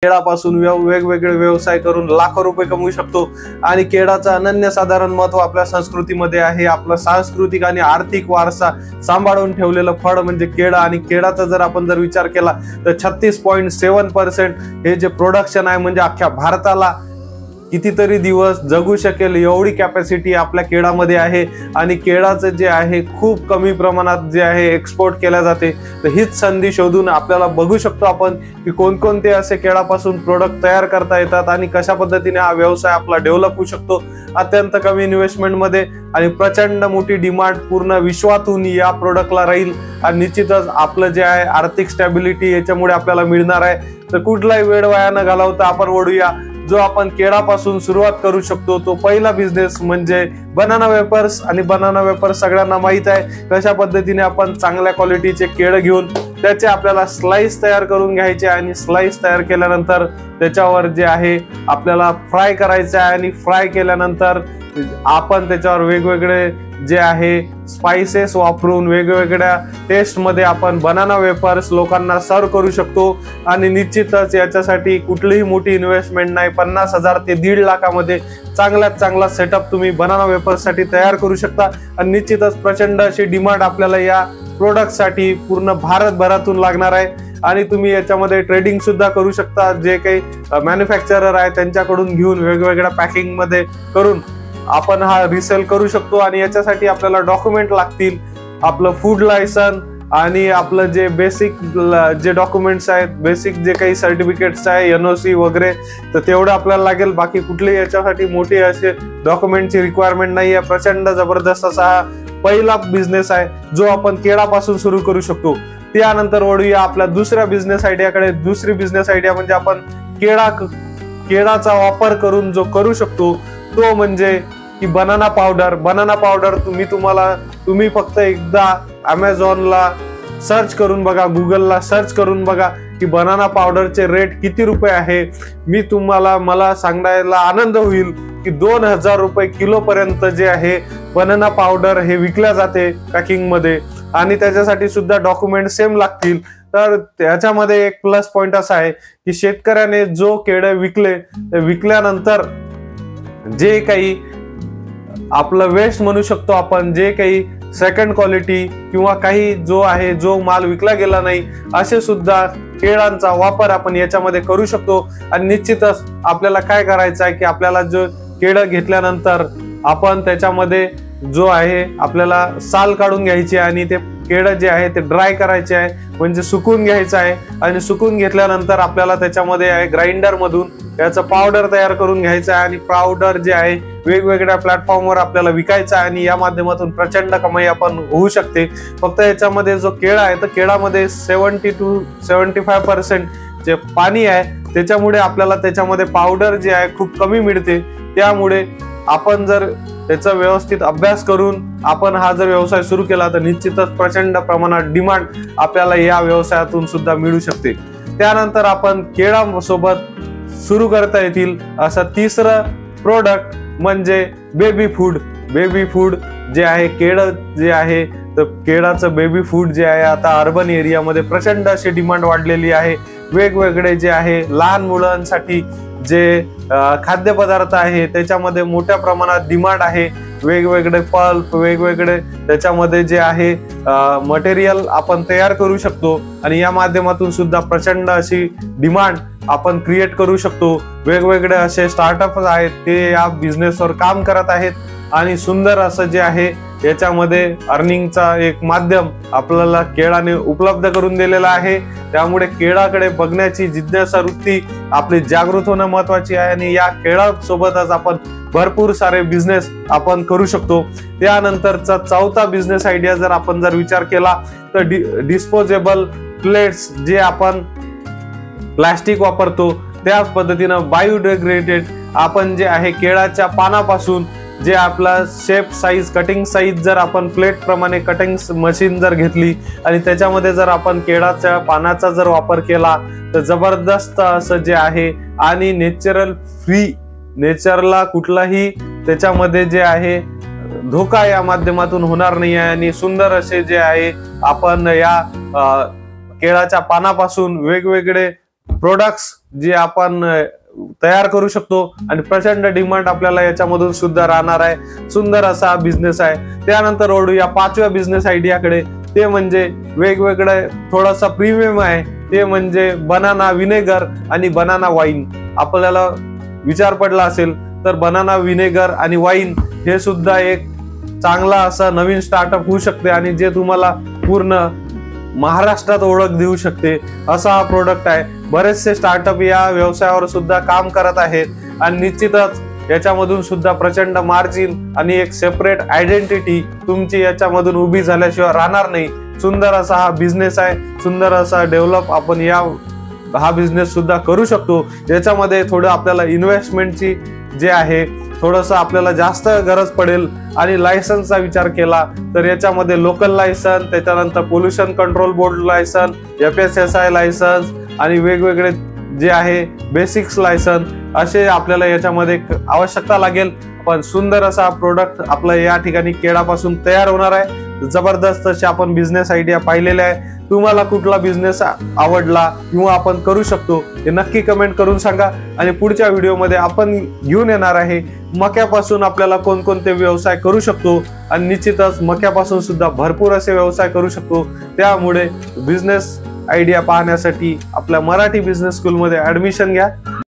केळापासून वेगवेगळे व्यवसाय करून लाखो रुपये कमवू शकतो। आणि केळाचं अनन्यसाधारण महत्व आपल्या संस्कृतीमध्ये आहे। आपला सांस्कृतिक आणि आर्थिक वारसा सांभाळून ठेवलेलं फळ म्हणजे केळं। आणि केळाचा जर आपण विचार केला तर 36.7% हे जे प्रोडक्शन आहे म्हणजे अख्ख्या भारताला कितीतरी दिवस जगू शकेल एवढी कॅपॅसिटी आपल्या केळामध्ये आहे। आणि केळाचं जे आहे खूप कमी प्रमाणात जे आहे एक्सपोर्ट केल्या जाते। तर हीच संधी शोधून आपल्याला बघू शकतो आपण की कोणकोणते असे केळापासून प्रोडक्ट तयार करता येतात आणि कशा पद्धतीने हा व्यवसाय आपला डेव्हलप होऊ शकतो अत्यंत कमी इन्व्हेस्टमेंट मध्ये। आणि प्रचंड मोठी डिमांड पूर्ण विश्वातून या प्रोडक्टला राहील आणि निश्चितच आपलं जे आहे आर्थिक स्टॅबिलिटी याच्यामुळे आपल्याला मिळणार आहे। तर कुठलाही वेळ वाया न घालवता आपण वळूया जो आपण केळापासून सुरुवात करू शकतो तो पहिला बिझनेस म्हणजे बनाना वेपर्स। आणि बनाना वेपर्स सगळ्यांना माहित आहे कशा पद्धतीने आपण चांगल्या क्वालिटीचे केळं घेऊन त्याचे आपल्याला स्लाइस तयार करून घ्यायचे आणि स्लाइस तयार केल्यानंतर त्याच्यावर जे आहे आपल्याला फ्राय करायचे आहे। आणि फ्राय केल्यानंतर आपण त्याच्यावर वेगवेगळे जे आहे स्पाइसेस वापरून वेगवेगळ्या टेस्ट मध्ये आपण बनाना वेपर्स लोकांना सर्व करू शकतो। आणि निश्चितच याच्यासाठी कुठलीही मोठी इन्व्हेस्टमेंट नाही, 50,000 ते 1.5 लाखामध्ये चांगल्यात चांगला सेटअप तुम्ही बनाना वेपर्स साठी तयार करू शकता। आणि निश्चितच प्रचंड अशी डिमांड आपल्याला या प्रोडक्ट साठी पूर्ण भारतभरातून लागणार आहे। आणि तुम्ही याच्यामध्ये ट्रेडिंग सुद्धा करू शकता, जे काही मॅन्युफॅक्चरर आहे त्यांच्याकडून घेऊन वेगवेगळ्या पॅकिंग मध्ये करून आपण हा रिसेल करू शकतो। आणि याच्यासाठी आपल्याला डॉक्युमेंट लागतील, आपलं फूड लायसन आणि आपलं जे बेसिक जे डॉक्युमेंट्स आहेत, बेसिक जे काही सर्टिफिकेट्स आहे NOC वगैरे, तर तेवढं आपल्याला लागेल। बाकी कुठलेही याच्यासाठी मोठे असे डॉक्युमेंटची रिक्वायरमेंट नाही आहे। प्रचंड जबरदस्त असा हा पहिला बिझनेस आहे जो आपण केळापासून सुरू करू शकतो। त्यानंतर वळूया आपल्या दुसऱ्या बिझनेस आयडियाकडे। दुसरी बिझनेस आयडिया म्हणजे आपण केळाचा वापर करून जो करू शकतो तो म्हणजे की बनाना पावडर। बनाना पावडर तुम्ही फक्त एकदा अमेझॉनला सर्च करून बघा, गुगलला सर्च करून बघा की बनाना पावडरचे रेट किती रुपये आहे। मला सांगायला आनंद होईल की 2,000 रुपये किलो पर्यंत जे आहे बनाना पावडर हे विकल्या जाते पॅकिंग मध्ये। आणि त्याच्यासाठी सुद्धा डॉक्युमेंट सेम लागतील। तर त्याच्यामध्ये एक प्लस पॉइंट असा आहे की शेतकऱ्याने जो केळे विकले ते विकल्यानंतर जे काही आपलं वेस्ट म्हणू शकतो आपण, जे काही सेकंड क्वालिटी किंवा काही जो माल विकला गेला नाही असे सुद्धा केळांचा वापर आपण याच्यामध्ये करू शकतो। आणि निश्चितच आपल्याला काय करायचं आहे की आपल्याला जो केळं घेतल्यानंतर आपण त्याच्यामध्ये जो आहे आपल्याला साल काढून घ्यायची आणि ते केळं जे आहे ते ड्राय करायचे आहे, म्हणजे सुकून घ्यायचं आहे। आणि सुकून घेतल्यानंतर आपल्याला त्याच्यामध्ये आहे ग्राइंडर मधून याचं पावडर तयार करून घ्यायचं आहे। आणि पावडर जे आहे वेगवेगळ्या प्लॅटफॉर्मवर आपल्याला विकायचं आहे आणि या माध्यमातून प्रचंड कमाई आपण होऊ शकते। फक्त याच्यामध्ये जो केळा आहे तर केळामध्ये 70 to 75% जे पाणी आहे त्याच्यामुळे आपल्याला त्याच्यामध्ये पावडर जे आहे खूप कमी मिळते। त्यामुळे आपण जर त्याचा व्यवस्थित अभ्यास करून आपण हा जर व्यवसाय सुरू केला तर निश्चितच प्रचंड प्रमाणात डिमांड आपल्याला या व्यवसायातून सुद्धा मिळू शकते। त्यानंतर आपण केळासोबत सुरू करता येतील असं तिसरं प्रोडक्ट म्हणजे बेबी फूड। बेबी फूड जे आहे केळं जे आहे तर केळाचं बेबी फूड जे आहे आता अर्बन एरियामध्ये प्रचंड अशी डिमांड वाढलेली आहे। वेगवेगळे जे आहे लहान मुलांसाठी जे खाद्यपदार्थ आहे त्याच्यामध्ये मोठ्या प्रमाणात डिमांड आहे। वेगवेगळे पल्प वेगवेगळे त्याच्यामध्ये जे आहे मटेरियल आपण तयार करू शकतो आणि या माध्यमातून सुद्धा प्रचंड अशी डिमांड आपण क्रिएट करू शकतो। वेगवेगळे असे स्टार्टअप आहेत ते या बिझनेसवर काम करत आहेत आणि सुंदर असं जे आहे याच्यामध्ये अर्निंगचा एक माध्यम आपल्याला केळाने उपलब्ध करून दिलेला आहे। त्यामुळे केळाकडे बघण्याची जिज्ञासा वृत्ती आपली जागृत होणं महत्वाची आहे आणि या केळासोबतच आपण भरपूर सारे बिझनेस आपण करू शकतो। त्यानंतरचा चौथा बिझनेस आयडिया जर आपण विचार केला तर डिस्पोजेबल प्लेट्स जे आपण प्लास्टिक वापरतो त्याच पद्धतीनं बायोडिग्रेडेड आपण जे आहे केळाच्या पानापासून जे आपला शेप साईज कटिंग साईज जर आपण प्लेट प्रमाणे कटिंग मशीन जर घेतली आणि त्याच्यामध्ये जर आपण केळाच्या पानाचा जर वापर केला तर जबरदस्त असं जे आहे आणि नॅचरल फ्री, नेचरला कुठलाही त्याच्यामध्ये जे आहे धोका या माध्यमातून होणार नाही आहे आणि सुंदर असे जे आहे आपण या केळाच्या पानापासून वेगवेगळे प्रोडक्ट्स जे आपण तयार करू शकतो आणि प्रचंड डिमांड आपल्याला याच्यामधून सुद्धा राहणार आहे। सुंदर असा बिझनेस आहे। त्यानंतर ओढूया 5व्या बिझनेस आयडियाकडे, ते म्हणजे वेगवेगळे थोडासा प्रीमियम आहे, ते म्हणजे बनाना विनेगर आणि बनाना वाईन। आपल्याला विचार पडला असेल तर बनाना विनेगर आणि वाईन हे सुद्धा एक चांगला असा नवीन स्टार्टअप होऊ शकते आणि जे तुम्हाला पूर्ण महाराष्ट्रात ओळख देऊ शकते असा हा प्रोडक्ट आहे। बरेचसे स्टार्टअप या व्यवसायावर सुद्धा काम करत आहेत आणि निश्चितच याच्यामधून सुद्धा प्रचंड मार्जिन आणि एक सेपरेट आयडेंटिटी तुमची याच्यामधून उभी झाल्याशिवाय राहणार नाही। सुंदर असा हा बिझनेस आहे। सुंदर असा डेव्हलप आपण हा बिझनेस सुद्धा करू शकतो। याच्यामध्ये थोडं आपल्याला इन्व्हेस्टमेंटची जे आहे थोडंसं आपल्याला जास्त गरज पडेल आणि लायसन्सचा विचार केला तर याच्यामध्ये लोकल लायसन्स, त्याच्यानंतर pollution control board licence, FSSAI licence आणि वेगवेगळे जे आहे बेसिक्स लायसन्स असे आपल्याला याच्यामध्ये आवश्यकता लागेल। पण सुंदर असा प्रोडक्ट आपला या ठिकाणी केळापासून तयार होणार आहे। जबरदस्त असे आपण बिझनेस आयडिया पाहिलेले आहे। तुम्हाला कुठला बिझनेस आवडला किंवा आपण करू शकतो हे नक्की कमेंट करून सांगा आणि पुढच्या व्हिडिओमध्ये आपण घेऊन येणार आहे मक्यापासून आपल्याला कोणकोणते व्यवसाय करू शकतो आणि निश्चितच मक्यापासून सुद्धा भरपूर असे व्यवसाय करू शकतो। त्यामुळे बिझनेस आयडिया पाहण्यासाठी आपल्या मराठी बिझनेस स्कूलमध्ये ऍडमिशन घ्या।